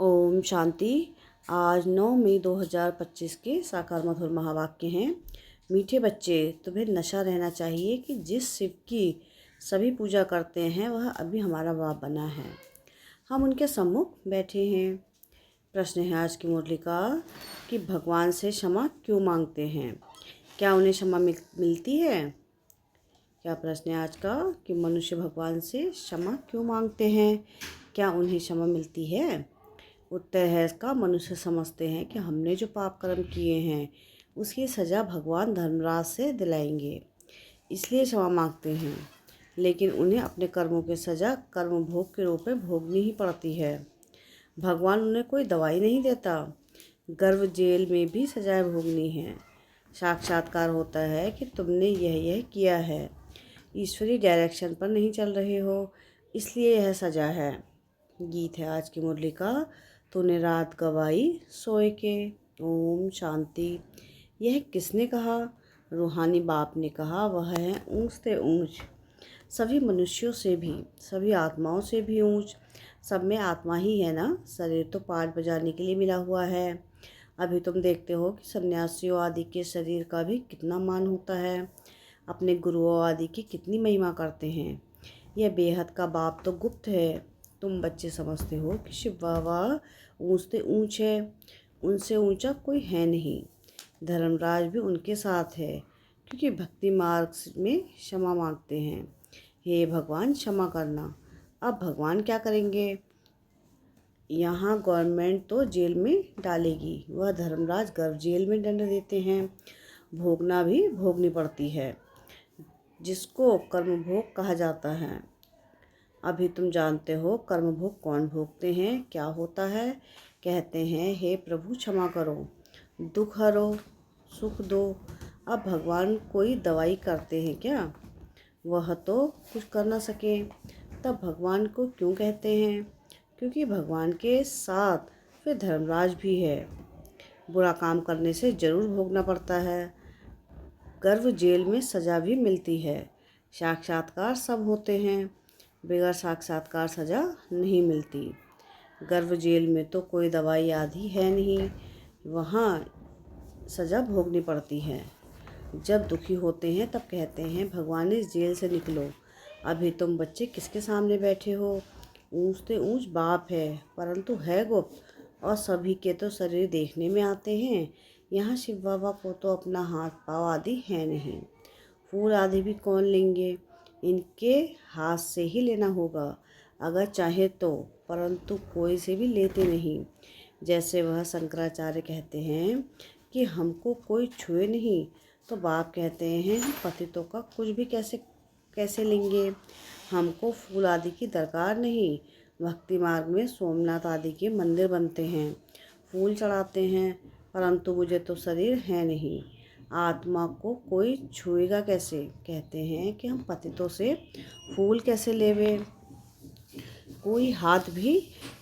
ओम शांति। आज 9 मई 2025 के साकार मधुर महावाक्य हैं। मीठे बच्चे, तुम्हें नशा रहना चाहिए कि जिस शिव की सभी पूजा करते हैं वह अभी हमारा बाप बना है। हम उनके सम्मुख बैठे हैं। प्रश्न है आज की मुरली का कि भगवान से क्षमा क्यों मांगते हैं? क्या उन्हें क्षमा मिलती है? क्या प्रश्न है आज का कि मनुष्य भगवान से क्षमा क्यों मांगते हैं? क्या उन्हें क्षमा मिलती है? उत्तर है इसका, मनुष्य समझते हैं कि हमने जो पाप कर्म किए हैं उसकी सज़ा भगवान धर्मराज से दिलाएंगे, इसलिए क्षमा मांगते हैं। लेकिन उन्हें अपने कर्मों की सज़ा कर्म भोग के रूप में भोगनी ही पड़ती है। भगवान उन्हें कोई दवाई नहीं देता। गर्भ जेल में भी सजाएं भोगनी है। साक्षात्कार होता है कि तुमने यह किया है, ईश्वरी डायरेक्शन पर नहीं चल रहे हो, इसलिए यह सजा है। गीत है आज की मुरली का, तूने रात गवाई सोए के। ओम शांति। यह किसने कहा? रूहानी बाप ने कहा। वह है ऊंच से ऊंच, सभी मनुष्यों से भी, सभी आत्माओं से भी ऊंच। सब में आत्मा ही है ना। शरीर तो पाठ बजाने के लिए मिला हुआ है। अभी तुम देखते हो कि सन्यासियों आदि के शरीर का भी कितना मान होता है, अपने गुरुओं आदि की कितनी महिमा करते हैं। यह बेहद का बाप तो गुप्त है। तुम बच्चे समझते हो कि शिव बाबा ऊंच से ऊंच है, उनसे ऊंचा कोई है नहीं। धर्मराज भी उनके साथ है, क्योंकि भक्ति मार्ग में क्षमा मांगते हैं। हे भगवान, क्षमा करना। अब भगवान क्या करेंगे? यहाँ गवर्नमेंट तो जेल में डालेगी, वह धर्मराज गर्भ जेल में दंड देते हैं। भोगना भी भोगनी पड़ती है, जिसको कर्म भोग कहा जाता है। अभी तुम जानते हो कर्म भोग कौन भोगते हैं, क्या होता है। कहते हैं, हे प्रभु क्षमा करो, दुख हरो, सुख दो। अब भगवान कोई दवाई करते हैं क्या? वह तो कुछ कर ना सके। तब भगवान को क्यों कहते हैं? क्योंकि भगवान के साथ फिर धर्मराज भी है। बुरा काम करने से जरूर भोगना पड़ता है। गर्भ जेल में सज़ा भी मिलती है। साक्षात्कार सब होते हैं, बगैर साक्षात्कार सज़ा नहीं मिलती। गर्भ जेल में तो कोई दवाई आदि है नहीं, वहाँ सज़ा भोगनी पड़ती है। जब दुखी होते हैं तब कहते हैं, भगवान इस जेल से निकलो। अभी तुम बच्चे किसके सामने बैठे हो? ऊंच से ऊंच बाप है, परंतु है गुप्त, और सभी के तो शरीर देखने में आते हैं। यहाँ शिव बाबा को तो अपना हाथ पाँव आदि है नहीं। फूल आदि भी कौन लेंगे? इनके हाथ से ही लेना होगा अगर चाहे तो, परंतु कोई से भी लेते नहीं। जैसे वह शंकराचार्य कहते हैं कि हमको कोई छुए नहीं, तो बाप कहते हैं हम पतितों का कुछ भी कैसे लेंगे। हमको फूल आदि की दरकार नहीं। भक्ति मार्ग में सोमनाथ आदि के मंदिर बनते हैं, फूल चढ़ाते हैं, परंतु मुझे तो शरीर है नहीं। आत्मा को कोई छुएगा कैसे? कहते हैं कि हम पतितों से फूल कैसे लेवे। कोई हाथ भी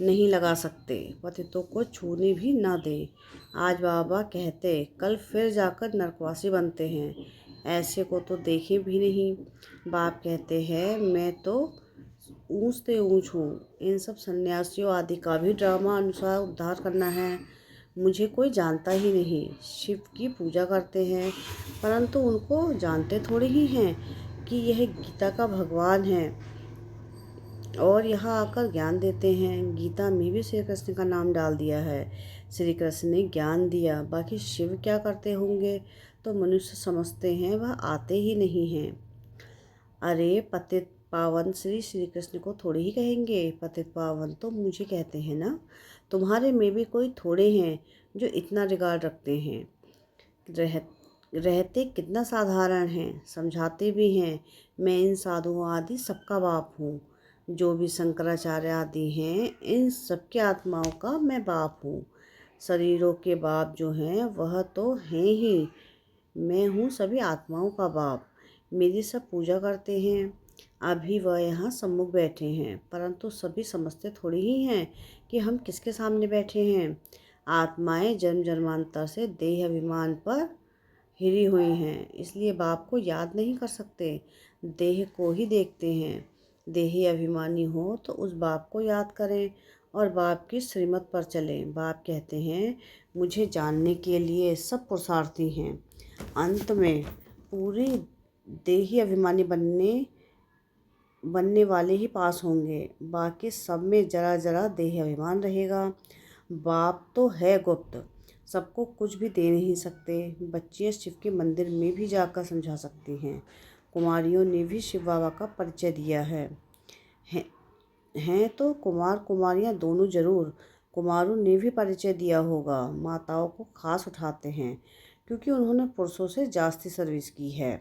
नहीं लगा सकते, पतितों को छूने भी ना दे। आज बाबा कहते कल फिर जाकर नरकवासी बनते हैं, ऐसे को तो देखे भी नहीं। बाप कहते हैं मैं तो ऊंच से ऊंच हूँ। इन सब सन्यासियों आदि का भी ड्रामा अनुसार उद्धार करना है। मुझे कोई जानता ही नहीं। शिव की पूजा करते हैं, परंतु उनको जानते थोड़ी ही हैं कि यह गीता का भगवान है और यहाँ आकर ज्ञान देते हैं। गीता में भी श्री कृष्ण का नाम डाल दिया है। श्री कृष्ण ने ज्ञान दिया, बाकी शिव क्या करते होंगे तो मनुष्य समझते हैं वह आते ही नहीं हैं। अरे पतित पावन श्री श्री कृष्ण को थोड़े ही कहेंगे, पतित पावन तो मुझे कहते हैं ना। तुम्हारे में भी कोई थोड़े हैं जो इतना रिगार्ड रखते हैं। रहते कितना साधारण हैं, समझाते भी हैं। मैं इन साधुओं आदि सबका बाप हूँ। जो भी शंकराचार्य आदि हैं, इन सबके आत्माओं का मैं बाप हूँ। शरीरों के बाप जो हैं वह तो हैं ही, मैं हूँ सभी आत्माओं का बाप। मेरी सब पूजा करते हैं। अभी वह यहाँ सम्मुख बैठे हैं, परंतु सभी समझते थोड़ी ही हैं कि हम किसके सामने बैठे हैं। आत्माएं जन्म जन्मांतर से देह अभिमान पर हिरी हुई हैं, इसलिए बाप को याद नहीं कर सकते, देह को ही देखते हैं। देही अभिमानी हो तो उस बाप को याद करें, और बाप की श्रीमत पर चलें। बाप कहते हैं, मुझे जानने के लिए सब पुरुषार्थी हैं। अंत में पूरी देही अभिमानी बनने वाले ही पास होंगे। बाकी सब में जरा जरा देह अभिमान रहेगा। बाप तो है गुप्त, सबको कुछ भी दे नहीं सकते। बच्चियाँ शिव के मंदिर में भी जाकर समझा सकती हैं। कुमारियों ने भी शिव बाबा का परिचय दिया हैं तो कुमार कुमारियाँ दोनों जरूर। कुमारों ने भी परिचय दिया होगा। माताओं को खास उठाते हैं क्योंकि उन्होंने पुरुषों से जास्ती सर्विस की है।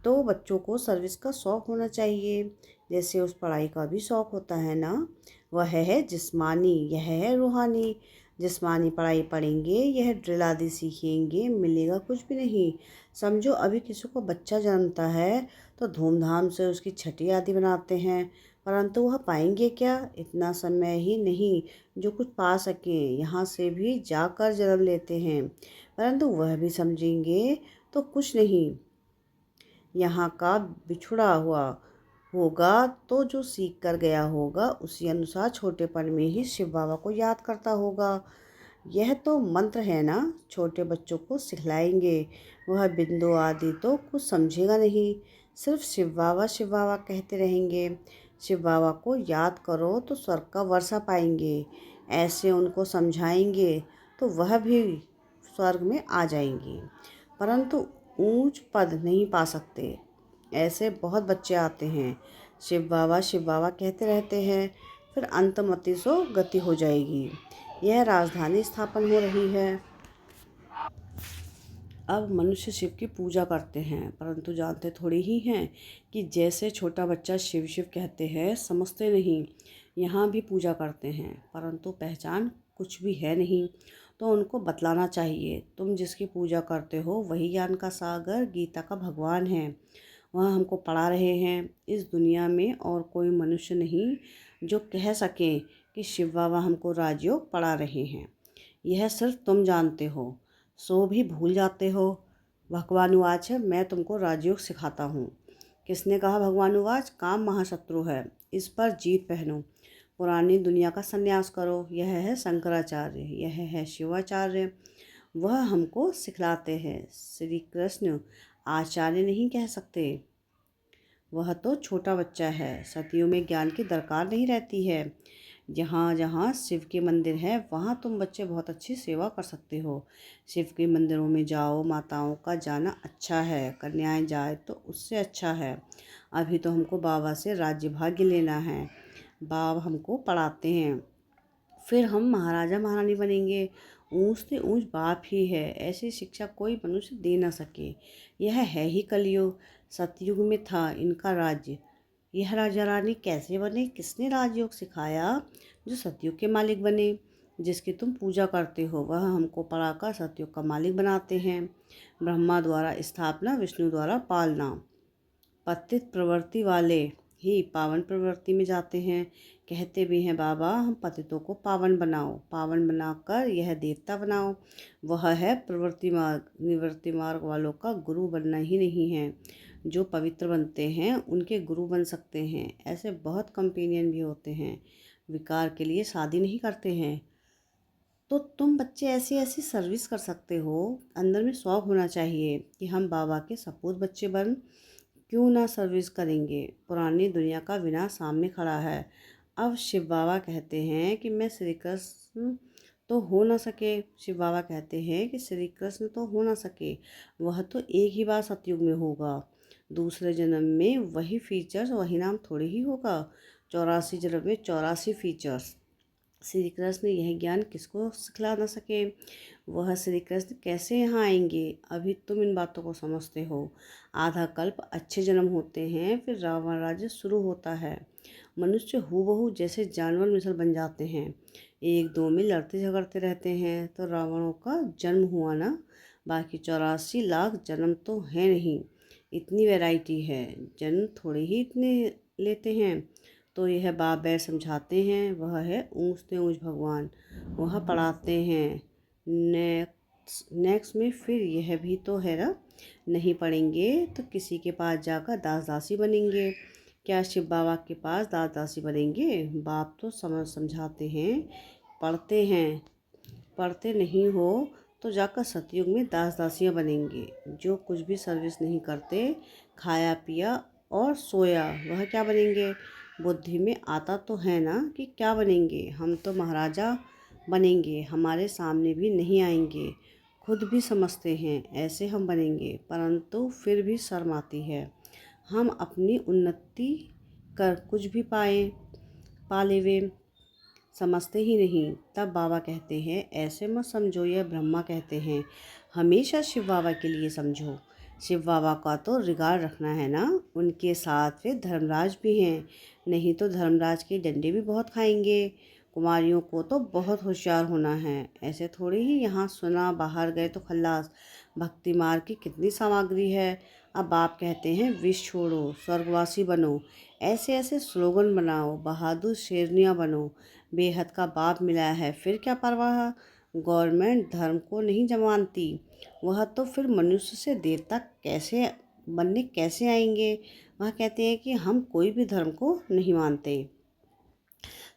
तो बच्चों को सर्विस का शौक़ होना चाहिए, जैसे उस पढ़ाई का भी शौक़ होता है ना। वह है जिस्मानी, यह है रूहानी। जिस्मानी पढ़ाई पढ़ेंगे, यह ड्रिल आदि सीखेंगे, मिलेगा कुछ भी नहीं। समझो अभी किसी को बच्चा जन्मता है तो धूमधाम से उसकी छठी आदि बनाते हैं, परंतु वह पाएंगे क्या? इतना समय ही नहीं जो कुछ पा सकें। यहाँ से भी जाकर जन्म लेते हैं, परंतु वह भी समझेंगे तो कुछ नहीं। यहाँ का बिछुड़ा हुआ होगा तो जो सीख कर गया होगा उसी अनुसार छोटेपन में ही शिव बाबा को याद करता होगा। यह तो मंत्र है ना, छोटे बच्चों को सिखलाएंगे। वह बिंदु आदि तो कुछ समझेगा नहीं, सिर्फ शिव बाबा कहते रहेंगे। शिव बाबा को याद करो तो स्वर्ग का वर्षा पाएंगे। ऐसे उनको समझाएंगे तो वह भी स्वर्ग में आ जाएंगी, परंतु ऊंच पद नहीं पा सकते। ऐसे बहुत बच्चे आते हैं, शिव बाबा कहते रहते हैं, फिर अंतमति सो गति हो जाएगी। यह राजधानी स्थापन हो रही है। अब मनुष्य शिव की पूजा करते हैं, परंतु जानते थोड़ी ही हैं कि जैसे छोटा बच्चा शिव शिव कहते हैं, समझते नहीं। यहाँ भी पूजा करते हैं, परंतु पहचान कुछ भी है नहीं, तो उनको बतलाना चाहिए। तुम जिसकी पूजा करते हो वही ज्ञान का सागर, गीता का भगवान है। वह हमको पढ़ा रहे हैं। इस दुनिया में और कोई मनुष्य नहीं जो कह सके कि शिव बाबा हमको राजयोग पढ़ा रहे हैं। यह सिर्फ तुम जानते हो, सो भी भूल जाते हो। भगवानुवाच है, मैं तुमको राजयोग सिखाता हूँ। किसने कहा भगवानुवाच? काम महाशत्रु है, इस पर जीत पहनो। पुरानी दुनिया का संन्यास करो। यह है शंकराचार्य, यह है शिवाचार्य, वह हमको सिखलाते हैं। श्री कृष्ण आचार्य नहीं कह सकते, वह तो छोटा बच्चा है। सतियों में ज्ञान की दरकार नहीं रहती है। जहाँ जहाँ शिव के मंदिर है वहाँ तुम बच्चे बहुत अच्छी सेवा कर सकते हो। शिव के मंदिरों में जाओ, माताओं का जाना अच्छा है, कन्याएं जाए तो उससे अच्छा है। अभी तो हमको बाबा से राज्य भाग्य लेना है। बाबा हमको पढ़ाते हैं, फिर हम महाराजा महारानी बनेंगे। ऊंच से ऊंच बाप ही है, ऐसी शिक्षा कोई मनुष्य दे ना सके। यह है ही कलयुग। सतयुग में था इनका राज्य, यह राजा रानी कैसे बने? किसने राजयोग सिखाया? जो सतयुग के मालिक बने। जिसकी तुम पूजा करते हो वह हमको पढ़ाकर सतयुग का मालिक बनाते हैं। ब्रह्मा द्वारा स्थापना, विष्णु द्वारा पालना। पतित प्रवृत्ति वाले ही पावन प्रवृत्ति में जाते हैं। कहते भी हैं बाबा, हम पतितों को पावन बनाओ, पावन बनाकर यह देवता बनाओ। वह है प्रवृत्ति मार्ग। निवृत्ति मार्ग वालों का गुरु बनना ही नहीं है। जो पवित्र बनते हैं उनके गुरु बन सकते हैं। ऐसे बहुत कंपेनियन भी होते हैं, विकार के लिए शादी नहीं करते हैं। तो तुम बच्चे ऐसी ऐसी सर्विस कर सकते हो। अंदर में शौक होना चाहिए कि हम बाबा के सपूत बच्चे बन क्यों ना सर्विस करेंगे। पुरानी दुनिया का विनाश सामने खड़ा है। अब शिव बाबा कहते हैं कि मैं श्री कृष्ण तो हो ना सके। शिव बाबा कहते हैं कि श्री कृष्ण तो हो ना सके, वह तो एक ही बार सतयुग में होगा। दूसरे जन्म में वही फीचर्स, वही नाम थोड़ी ही होगा। 84 जन्म में 84 फीचर्स। श्री कृष्ण यह ज्ञान किसको सिखला ना सके? वह श्री कृष्ण कैसे यहाँ आएंगे? अभी तुम इन बातों को समझते हो। आधा कल्प अच्छे जन्म होते हैं, फिर रावण राज्य शुरू होता है। मनुष्य हूबहू जैसे जानवर मिसल बन जाते हैं, एक दो में लड़ते झगड़ते रहते हैं। तो रावणों का जन्म हुआ ना, बाकी 84 लाख जन्म तो है नहीं। इतनी वैरायटी है, जन्म थोड़े ही इतने लेते हैं। तो यह बाप बैर समझाते हैं, वह है ऊंच से ऊंच भगवान, वह पढ़ाते हैं। नेक्स्ट में फिर यह भी तो है ना, नहीं पढ़ेंगे तो किसी के पास जाकर दास दासी बनेंगे। क्या शिव बाबा के पास दास दासी बनेंगे? बाप तो समझाते हैं, पढ़ते हैं, पढ़ते नहीं हो तो जाकर सतयुग में दास दासियाँ बनेंगे। जो कुछ भी सर्विस नहीं करते, खाया पिया और सोया, वह क्या बनेंगे? बुद्धि में आता तो है ना कि क्या बनेंगे। हम तो महाराजा बनेंगे, हमारे सामने भी नहीं आएंगे, खुद भी समझते हैं ऐसे हम बनेंगे, परंतु फिर भी शर्म आती है। हम अपनी उन्नति कर कुछ भी पा लेवे, समझते ही नहीं। तब बाबा कहते हैं ऐसे मत समझो, यह ब्रह्मा कहते हैं, हमेशा शिव बाबा के लिए समझो। शिव बाबा का तो रिगार्ड रखना है ना, उनके साथ फिर धर्मराज भी हैं, नहीं तो धर्मराज के डंडे भी बहुत खाएंगे। कुमारियों को तो बहुत होशियार होना है, ऐसे थोड़ी ही यहाँ सुना बाहर गए तो खल्लास। भक्ति मार्ग की कितनी सामग्री है। अब बाप कहते हैं विष छोड़ो, स्वर्गवासी बनो, ऐसे ऐसे स्लोगन बनाओ, बहादुर शेरनियाँ बनो। बेहद का बाप मिला है, फिर क्या परवाह। गवर्नमेंट धर्म को नहीं मानती, वह तो फिर मनुष्य से देवता कैसे बनने कैसे आएंगे। वह कहते हैं कि हम कोई भी धर्म को नहीं मानते,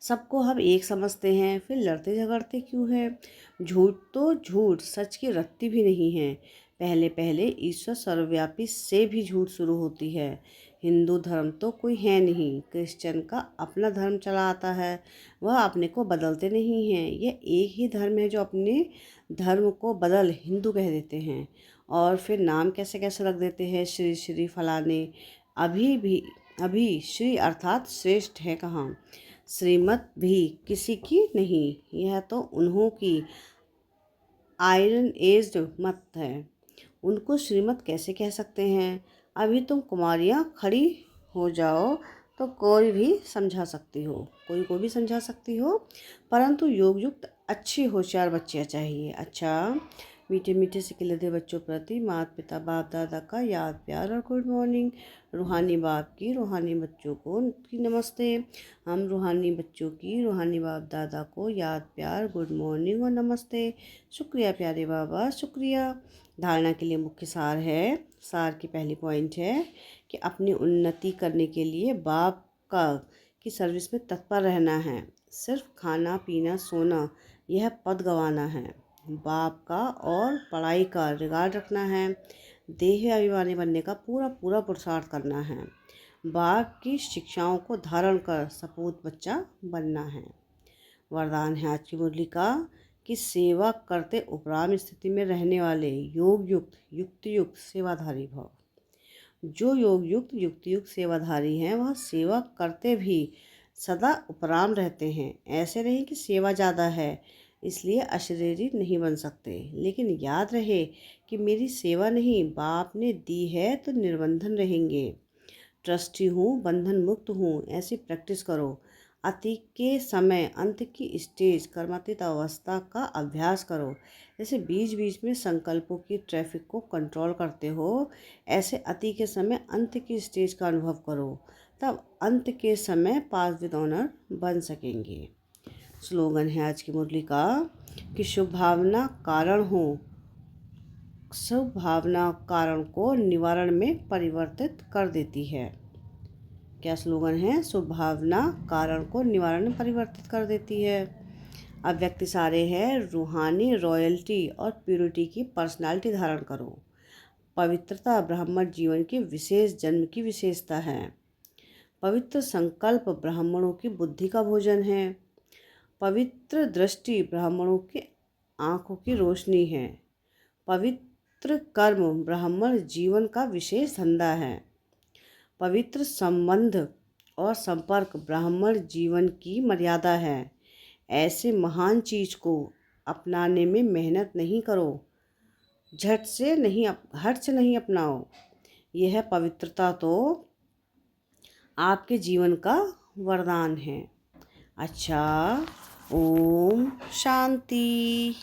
सबको हम एक समझते हैं, फिर लड़ते झगड़ते क्यों हैं। झूठ तो झूठ, सच की रत्ती भी नहीं है। पहले पहले ईश्वर सर्वव्यापी से भी झूठ शुरू होती है। हिंदू धर्म तो कोई है नहीं, क्रिश्चियन का अपना धर्म चला आता है, वह अपने को बदलते नहीं हैं। यह एक ही धर्म है जो अपने धर्म को बदल हिंदू कह देते हैं, और फिर नाम कैसे कैसे रख देते हैं, श्री श्री फलाने। अभी श्री अर्थात श्रेष्ठ है कहाँ, श्रीमत भी किसी की नहीं, यह तो उन्हों की आयरन एज्ड मत है। उनको श्रीमत कैसे कह सकते हैं। अभी तुम कुमारियाँ खड़ी हो जाओ तो कोई भी समझा सकती हो, कोई को भी समझा सकती हो, परंतु योगयुक्त अच्छी होशियार बच्चियाँ चाहिए। अच्छा, मीठे मीठे से खिलते बच्चों प्रति माता पिता बाप दादा का याद प्यार और गुड मॉर्निंग। रूहानी बाप की रूहानी बच्चों को की नमस्ते। हम रूहानी बच्चों की रूहानी बाप दादा को याद प्यार गुड मॉर्निंग और नमस्ते। शुक्रिया प्यारे बाबा, शुक्रिया। धारणा के लिए मुख्य सार है, सार की पहली पॉइंट है कि अपनी उन्नति करने के लिए बाप का की सर्विस में तत्पर रहना है। सिर्फ खाना पीना सोना यह पद गंवाना है। बाप का और पढ़ाई का रिगार्ड रखना है। देह अभिमानी बनने का पूरा पूरा पुरुषार्थ करना है। बाप की शिक्षाओं को धारण कर सपूत बच्चा बनना है। वरदान है आज की मुरली का कि सेवा करते उपराम स्थिति में रहने वाले योग युक्त युक्तियुक्त सेवाधारी भव। जो योग युक्त युक्तियुक्त सेवाधारी हैं वह सेवा करते भी सदा उपराम रहते हैं। ऐसे नहीं कि सेवा ज़्यादा है इसलिए अशरीरी नहीं बन सकते, लेकिन याद रहे कि मेरी सेवा नहीं बाप ने दी है तो निर्बंधन रहेंगे। ट्रस्टी हूँ, बंधन मुक्त हूँ, ऐसी प्रैक्टिस करो। अति के समय अंत की स्टेज कर्मातीत अवस्था का अभ्यास करो। जैसे बीच बीच में संकल्पों की ट्रैफिक को कंट्रोल करते हो, ऐसे अति के समय अंत की स्टेज का अनुभव करो, तब अंत के समय पास विद ऑनर बन सकेंगे। स्लोगन है आज की मुरली का कि शुभ भावना कारण हो, शुभ भावना कारण को निवारण में परिवर्तित कर देती है। क्या स्लोगन है? शुभ भावना कारण को निवारण में परिवर्तित कर देती है। अब व्यक्ति सारे हैं रूहानी रॉयल्टी और प्यूरिटी की पर्सनालिटी धारण करो। पवित्रता ब्राह्मण जीवन के विशेष जन्म की विशेषता है। पवित्र संकल्प ब्राह्मणों की बुद्धि का भोजन है। पवित्र दृष्टि ब्राह्मणों की आँखों की रोशनी है। पवित्र कर्म ब्राह्मण जीवन का विशेष धंधा है। पवित्र संबंध और संपर्क ब्राह्मण जीवन की मर्यादा है। ऐसे महान चीज को अपनाने में मेहनत नहीं करो, हट से नहीं अपनाओ। यह पवित्रता तो आपके जीवन का वरदान है। अच्छा, ओम शांति।